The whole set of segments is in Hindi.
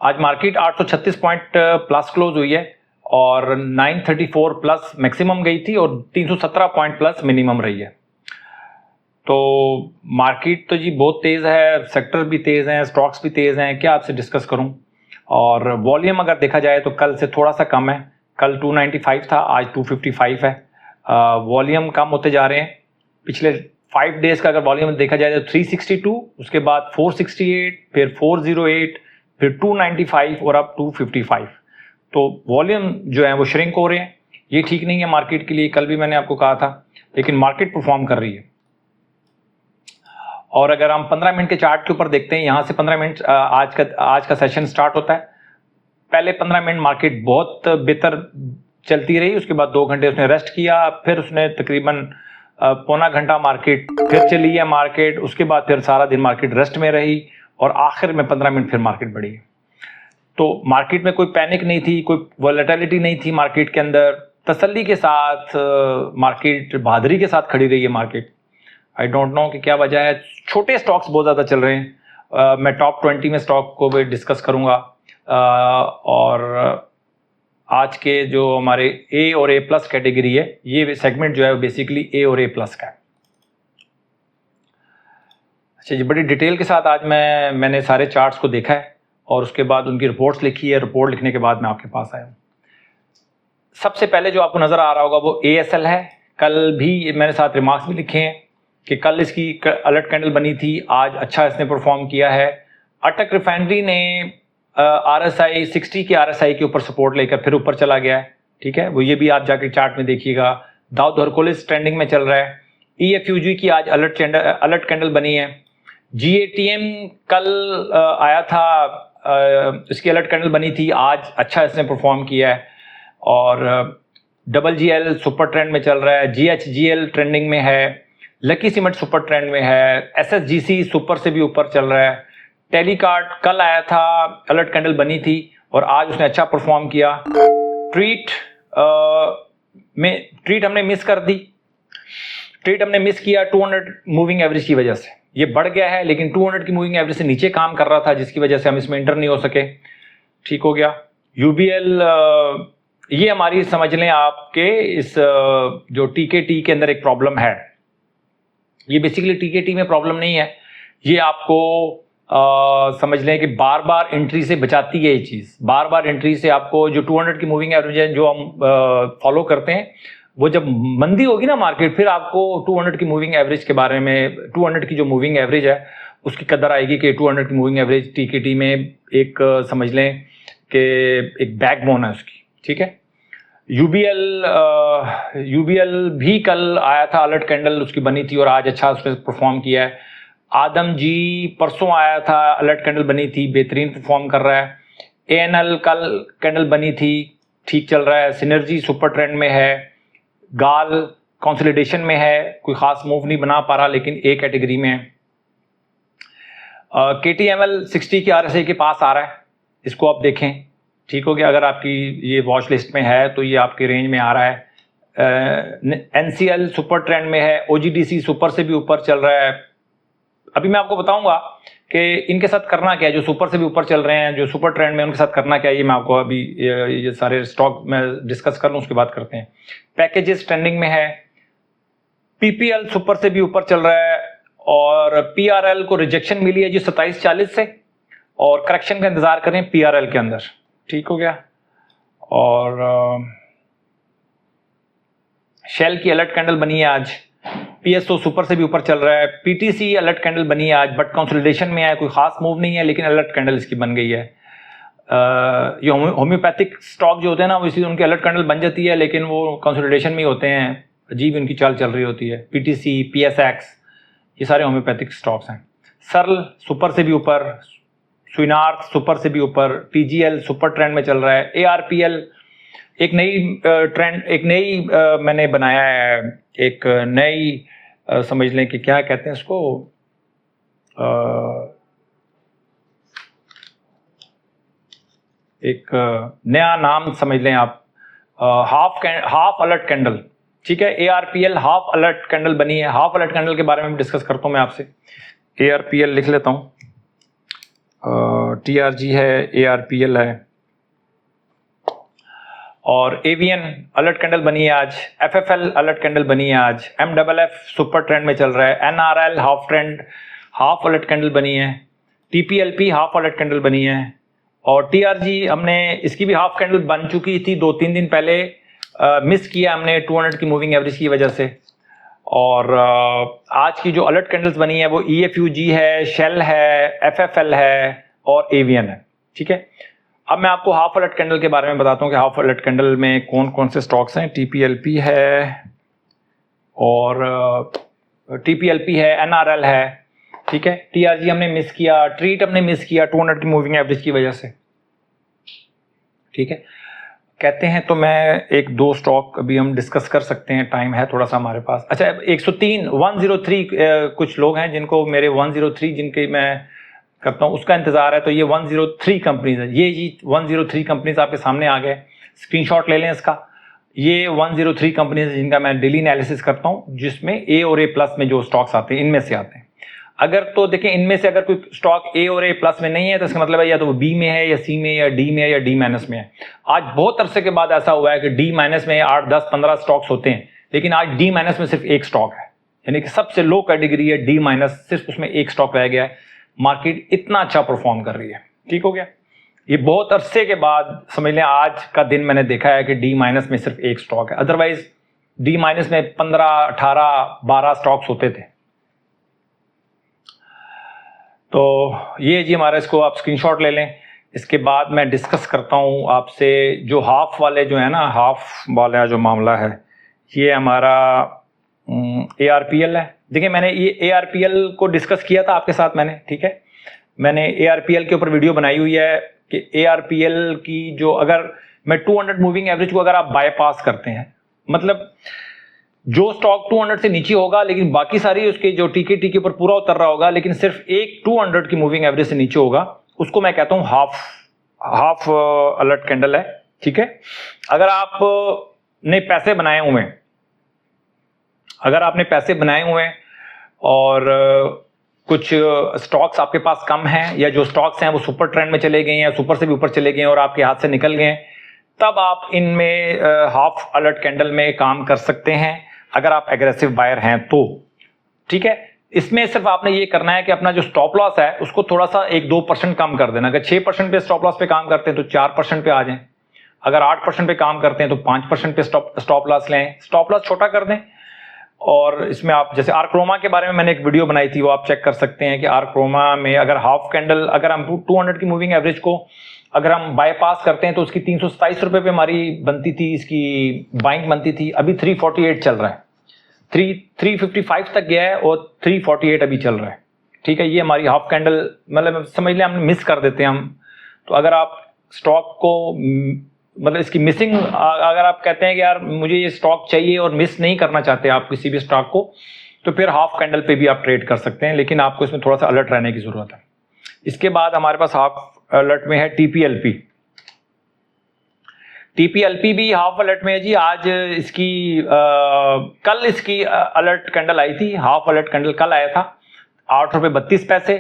आज मार्केट 836 पॉइंट प्लस क्लोज हुई है और 934 प्लस मैक्सिमम गई थी और 317 पॉइंट प्लस मिनिमम रही है। तो मार्केट तो जी बहुत तेज़ है, सेक्टर भी तेज़ हैं, स्टॉक्स भी तेज़ हैं, क्या आपसे डिस्कस करूं। और वॉल्यूम अगर देखा जाए तो कल से थोड़ा सा कम है, कल 295 था, आज 255 है। वॉल्यूम कम होते जा रहे हैं। पिछले 5 डेज का अगर वॉल्यूम देखा जाए तो 362, उसके बाद 468, फिर 408, फिर 295 और अब 255। तो वॉल्यूम जो है वो श्रिंक हो रहे हैं। ये ठीक नहीं है मार्केट के लिए, कल भी मैंने आपको कहा था, लेकिन मार्केट परफॉर्म कर रही है। और अगर हम 15 मिनट के चार्ट के ऊपर देखते हैं, यहाँ से 15 मिनट आज का सेशन स्टार्ट होता है। पहले 15 मिनट मार्केट बहुत बेहतर चलती रही, उसके बाद 2 घंटे उसने रेस्ट किया, फिर उसने तकरीबन पौना घंटा मार्केट फिर चली है मार्केट, उसके बाद फिर सारा दिन मार्केट रेस्ट में रही और आखिर में 15 मिनट फिर मार्केट बढ़ी। तो मार्केट में कोई पैनिक नहीं थी, कोई वॉलेटिलिटी नहीं थी मार्केट के अंदर, तसल्ली के साथ मार्केट बहादुरी के साथ खड़ी रही है मार्केट। आई डोंट नो कि क्या वजह है। छोटे स्टॉक्स बहुत ज़्यादा चल रहे हैं। मैं टॉप 20 में स्टॉक को भी डिस्कस करूंगा। और आज के जो हमारे ए और ए प्लस कैटेगरी है, ये सेगमेंट जो है बेसिकली ए और ए प्लस का है। अच्छा जी, बड़ी डिटेल के साथ आज मैंने सारे चार्ट्स को देखा है और उसके बाद उनकी रिपोर्ट्स लिखी है। रिपोर्ट लिखने के बाद मैं आपके पास आया हूँ। सबसे पहले जो आपको नज़र आ रहा होगा वो ASL है। कल भी मैंने साथ रिमार्क्स भी लिखे हैं कि कल इसकी अलर्ट कैंडल बनी थी, आज अच्छा इसने परफॉर्म किया है। अटक रिफाइनरी ने RSI 60 के RSI के ऊपर सपोर्ट लेकर फिर ऊपर चला गया है, ठीक है, वो ये भी आप जाके चार्ट में देखिएगा। दाऊद हरकुलिस ट्रेंडिंग में चल रहा है। EFUG की आज अलर्ट कैंडल बनी है। GATM कल आया था, इसकी अलर्ट कैंडल बनी थी, आज अच्छा इसने परफॉर्म किया है। और GGL सुपर ट्रेंड में चल रहा है। GHGL ट्रेंडिंग में है। लकी सीमेंट सुपर ट्रेंड में है। SSGC सुपर से भी ऊपर चल रहा है। टेलीकार्ट कल आया था, अलर्ट कैंडल बनी थी और आज उसने अच्छा परफॉर्म किया। ट्रीट हमने मिस कर दी। ट्रीट हमने मिस किया 200 मूविंग एवरेज की वजह से। ये बढ़ गया है लेकिन 200 की मूविंग एवरेज से नीचे काम कर रहा था, जिसकी वजह से हम इसमें एंटर नहीं हो सके। ठीक हो गया। UBL ये हमारी समझ लें आपके इस जो TKT के अंदर एक प्रॉब्लम है। ये बेसिकली TKT में प्रॉब्लम नहीं है, ये आपको समझ लें कि बार बार एंट्री से बचाती है। ये चीज़ बार बार एंट्री से आपको जो 200 की मूविंग एवरेज है जो हम फॉलो करते हैं, वो जब मंदी होगी ना मार्केट, फिर आपको 200 की मूविंग एवरेज के बारे में, 200 की जो मूविंग एवरेज है उसकी कदर आएगी कि 200 की मूविंग एवरेज TKT में एक समझ लें कि एक बैकबोन है उसकी। ठीक है। UBL भी कल आया था, अलर्ट कैंडल उसकी बनी थी और आज अच्छा उसने परफॉर्म किया है। आदम जी परसों आया था, अलर्ट कैंडल बनी थी, बेहतरीन परफॉर्म कर रहा है। ANL कल कैंडल बनी थी, ठीक चल रहा है। सिनर्जी सुपर ट्रेंड में है। गाल कंसोलिडेशन में है, कोई खास मूव नहीं बना पा रहा लेकिन ए कैटेगरी में है। KTML 60 की RSI के पास आ रहा है, इसको आप देखें। ठीक हो गया। अगर आपकी ये वॉच लिस्ट में है तो ये आपके रेंज में आ रहा है। NCL सुपर ट्रेंड में है। OGDC सुपर से भी ऊपर चल रहा है। अभी मैं आपको बताऊंगा कि इनके साथ करना क्या है, जो सुपर से भी ऊपर चल रहे हैं, जो सुपर ट्रेंड में, उनके साथ करना क्या है। ये मैं आपको अभी ये सारे स्टॉक में डिस्कस कर लूँ, उसके बाद करते हैं। पैकेजेस ट्रेंडिंग में है। PPL सुपर से भी ऊपर चल रहा है और PRL को रिजेक्शन मिली है जी 2740 से, और करेक्शन का इंतजार करें PRL के अंदर। ठीक हो गया। और शेल की अलर्ट कैंडल बनी है आज। PSO सुपर से भी ऊपर चल रहा है। PTC अलर्ट कैंडल बनी है आज, बट कंसोलिडेशन में है, कोई खास मूव नहीं है लेकिन अलर्ट कैंडल इसकी बन गई है। ये होम्योपैथिक स्टॉक जो होते हैं ना, वो इसी उनकी अलर्ट कैंडल बन जाती है लेकिन वो कंसोलिडेशन में ही होते हैं, अजीब उनकी चाल चल रही होती है। PTC, PSX, ये सारे होम्योपैथिक स्टॉक्स हैं। सर्ल सुपर से भी ऊपर, स्विनार्थ सुपर से भी ऊपर, TGL सुपर ट्रेंड में चल रहा है। ARPL एक नई ट्रेंड, एक नई मैंने बनाया है, एक नई समझ लें कि क्या कहते हैं इसको, एक नया नाम समझ लें आप, हाफ अलर्ट कैंडल। ठीक है। ARPL हाफ अलर्ट कैंडल बनी है। हाफ अलर्ट कैंडल के बारे में डिस्कस करता हूं मैं आपसे। ARPL लिख लेता हूं। TRG है, ARPL है, और एवियन अलर्ट कैंडल बनी है आज, FFL अलर्ट कैंडल बनी है आज, MFF सुपर ट्रेंड में चल रहा है, NRL half trend half alert candle बनी है, TPLP हाफ अलर्ट कैंडल बनी है, और TRG हमने इसकी भी हाफ कैंडल बन चुकी थी 2-3 दिन पहले, मिस किया हमने 200 की मूविंग एवरेज की वजह से। और आज की जो अलर्ट कैंडल्स बनी है वो EFUG है, शेल है, FFL है और एवियन है। ठीक है, अब मैं आपको हाफ अलर्ट कैंडल के बारे में बताता हूँ कि हाफ अलर्ट कैंडल में कौन कौन से स्टॉक्स हैं। TPLP है और TPLP है, NRL है। ठीक है, TRG हमने मिस किया, ट्रीट हमने मिस किया 200 की मूविंग एवरेज की वजह से। ठीक है, कहते हैं तो मैं एक दो स्टॉक अभी हम डिस्कस कर सकते हैं, टाइम है थोड़ा सा हमारे पास। अच्छा, 103 कुछ लोग हैं जिनको मेरे 103 जिनके मैं करता हूँ उसका इंतजार है, तो ये 103 कंपनीज है। ये जी 103 कंपनीज आपके सामने आ गए, स्क्रीनशॉट ले लें इसका। ये 103 कंपनीज जिनका मैं डेली एनालिसिस करता हूँ, जिसमें A और A+ में जो स्टॉक्स आते हैं इनमें से आते हैं। अगर तो देखें इनमें से अगर कोई स्टॉक A और A+ में नहीं है तो इसका मतलब है या तो वो B में है या C में या D में है या D- में है। आज बहुत अरसे के बाद ऐसा हुआ है कि D- में 8, 10, 15 स्टॉक्स होते हैं, लेकिन आज D- में सिर्फ एक स्टॉक है, यानी कि सबसे लो कैटेगरी है D-, सिर्फ उसमें एक स्टॉक रह गया है। मार्केट इतना अच्छा परफॉर्म कर रही है। ठीक हो गया, ये बहुत अरसे के बाद समझ लें आज का दिन मैंने देखा है कि D- में सिर्फ एक स्टॉक है, अदरवाइज D- में 15, 18, 12 स्टॉक्स होते थे। तो ये जी हमारा, इसको आप स्क्रीनशॉट ले लें। इसके बाद मैं डिस्कस करता हूँ आपसे जो हाफ वाले जो है ना, हाफ वाला जो मामला है, ये हमारा ARPL है। देखिए मैंने ये ARPL को डिस्कस किया था आपके साथ मैंने। ठीक है, मैंने ARPL के ऊपर वीडियो बनाई हुई है कि ARPL की जो, अगर मैं 200 मूविंग एवरेज को अगर आप बाईपास करते हैं, मतलब जो स्टॉक 200 से नीचे होगा लेकिन बाकी सारी उसके जो टी के ऊपर पूरा उतर रहा होगा, लेकिन सिर्फ एक 200 की मूविंग एवरेज से नीचे होगा, उसको मैं कहता हूं हाफ अलर्ट कैंडल है। ठीक है, अगर आप ने पैसे बनाए हुए हैं, अगर आपने पैसे बनाए हुए हैं और कुछ स्टॉक्स आपके पास कम हैं, या जो स्टॉक्स हैं वो सुपर ट्रेंड में चले गए हैं या सुपर से भी ऊपर चले गए हैं और आपके हाथ से निकल गए हैं, तब आप इनमें हाफ अलर्ट कैंडल में काम कर सकते हैं अगर आप एग्रेसिव बायर हैं तो। ठीक है, इसमें सिर्फ आपने ये करना है कि अपना जो स्टॉप लॉस है उसको थोड़ा सा 1-2% कम कर देना। अगर 6% पे स्टॉप लॉस पे काम करते हैं तो 4% पे आ जाएं, अगर 8% पे काम करते हैं तो 5% पे स्टॉप लॉस लें, स्टॉप लॉस छोटा कर दें। और इसमें आप जैसे आर्क्रोमा के बारे में मैंने एक वीडियो बनाई थी, वो आप चेक कर सकते हैं कि आर्क्रोमा में अगर हाफ कैंडल, अगर हम 200 की मूविंग एवरेज को अगर हम बाईपास करते हैं तो उसकी 327 रुपए पे हमारी बनती थी, इसकी बाइंग बनती थी। अभी 348 चल रहा है, 355 तक गया है और 348 अभी चल रहा है। ठीक है, ये हमारी हाफ कैंडल, मतलब समझ लें हम मिस कर देते हैं हम। तो अगर आप स्टॉक को मतलब इसकी मिसिंग, अगर आप कहते हैं कि यार मुझे ये स्टॉक चाहिए और मिस नहीं करना चाहते आप किसी भी स्टॉक को, तो फिर हाफ कैंडल पे भी आप ट्रेड कर सकते हैं, लेकिन आपको इसमें थोड़ा सा अलर्ट रहने की जरूरत है। इसके बाद हमारे पास हाफ अलर्ट में है TPLP। TPLP भी हाफ अलर्ट में है जी। आज इसकी कल इसकी अलर्ट कैंडल आई थी, हाफ अलर्ट कैंडल कल आया था 8 रुपये 32 पैसे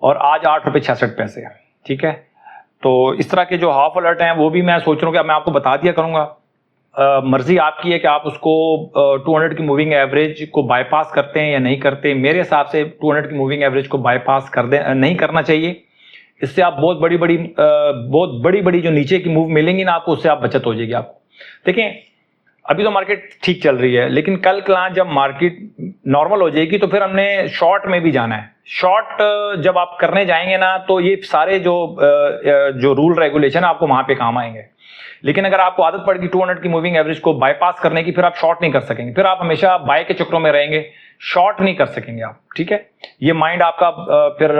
और आज 8 रुपये 66 पैसे है। ठीक है, तो इस तरह के जो हाफ अलर्ट हैं वो भी मैं सोच रहा हूँ कि मैं आपको बता दिया करूंगा। मर्जी आपकी है कि आप उसको 200 की मूविंग एवरेज को बाईपास करते हैं या नहीं करते। मेरे हिसाब से 200 की मूविंग एवरेज को बाईपास कर दे, नहीं करना चाहिए। इससे आप बहुत बड़ी बड़ी जो नीचे की मूव मिलेंगी ना आपको, उससे आप बचत हो जाएगी आपको। देखें अभी तो मार्केट ठीक चल रही है, लेकिन कल जब मार्केट नॉर्मल हो जाएगी तो फिर हमने शॉर्ट में भी जाना है। शॉर्ट जब आप करने जाएंगे ना तो ये सारे जो रूल रेगुलेशन आपको वहां पे काम आएंगे। लेकिन अगर आपको आदत पड़ेगी 200 की मूविंग एवरेज को बाईपास करने की, फिर आप शॉर्ट नहीं कर सकेंगे, फिर आप हमेशा बाय के चक्रों में रहेंगे, शॉर्ट नहीं कर सकेंगे आप। ठीक है, ये माइंड आपका फिर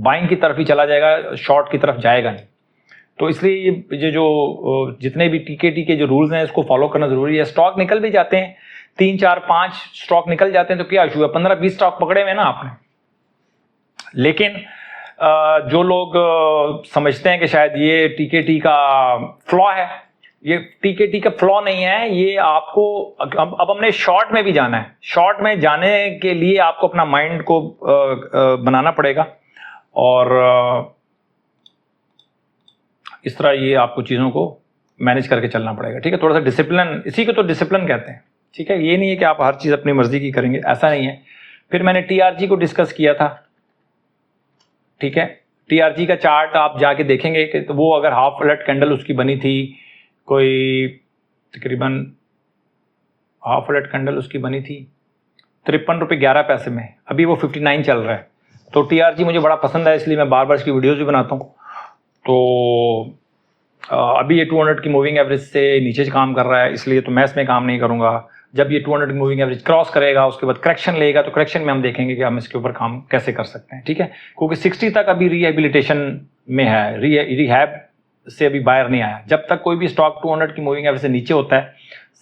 बाइंग की तरफ ही चला जाएगा, शॉर्ट की तरफ जाएगा नहीं। तो इसलिए ये जो जितने भी टीके जो रूल्स हैं इसको फॉलो करना जरूरी है। स्टॉक निकल भी जाते हैं, 3, 4, 5 स्टॉक निकल जाते हैं तो क्या इशू है, 15-20 स्टॉक पकड़े हुए ना आपने। लेकिन जो लोग समझते हैं कि शायद ये टीके का फ्लॉ है, ये टीके का फ्लॉ नहीं है, ये आपको अब हमने शॉर्ट में भी जाना है। शॉर्ट में जाने के लिए आपको अपना माइंड को बनाना पड़ेगा और इस तरह ये आपको चीज़ों को मैनेज करके चलना पड़ेगा, ठीक है। थोड़ा सा डिसिप्लिन, इसी को तो डिसिप्लिन कहते हैं, ठीक है। ये नहीं है कि आप हर चीज़ अपनी मर्जी की करेंगे, ऐसा नहीं है। फिर मैंने टीआरजी को डिस्कस किया था, ठीक है। टीआरजी का चार्ट आप जाके देखेंगे कि तो वो अगर हाफ फ्लैट कैंडल उसकी बनी थी, कोई तकरीबन हाफ फ्लैट कैंडल उसकी बनी थी 53 रुपये 11 पैसे में, अभी वो 59 चल रहा है। तो टीआरजी मुझे बड़ा पसंद है, इसलिए मैं बार बार इसकी वीडियोज़ भी बनाता हूँ। तो अभी ये 200 की मूविंग एवरेज से नीचे काम कर रहा है, इसलिए तो मैं इसमें काम नहीं करूँगा। जब ये 200 की मूविंग एवरेज क्रॉस करेगा, उसके बाद करेक्शन लेगा, तो करेक्शन में हम देखेंगे कि हम इसके ऊपर काम कैसे कर सकते हैं, ठीक है। क्योंकि 60 तक अभी रिहेबिलिटेशन में है, रिहैब से अभी बाहर नहीं आया। जब तक कोई भी स्टॉक 200 की मूविंग एवरेज से नीचे होता है,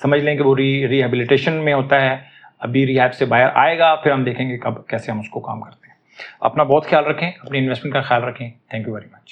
समझ लें कि वो रिहेबिलिटेशन में होता है, अभी रिहैब से बाहर आएगा, फिर हम देखेंगे कब कैसे हम उसको काम करते हैं। अपना बहुत ख्याल रखें, अपनी इन्वेस्टमेंट का ख्याल रखें। Thank you very much.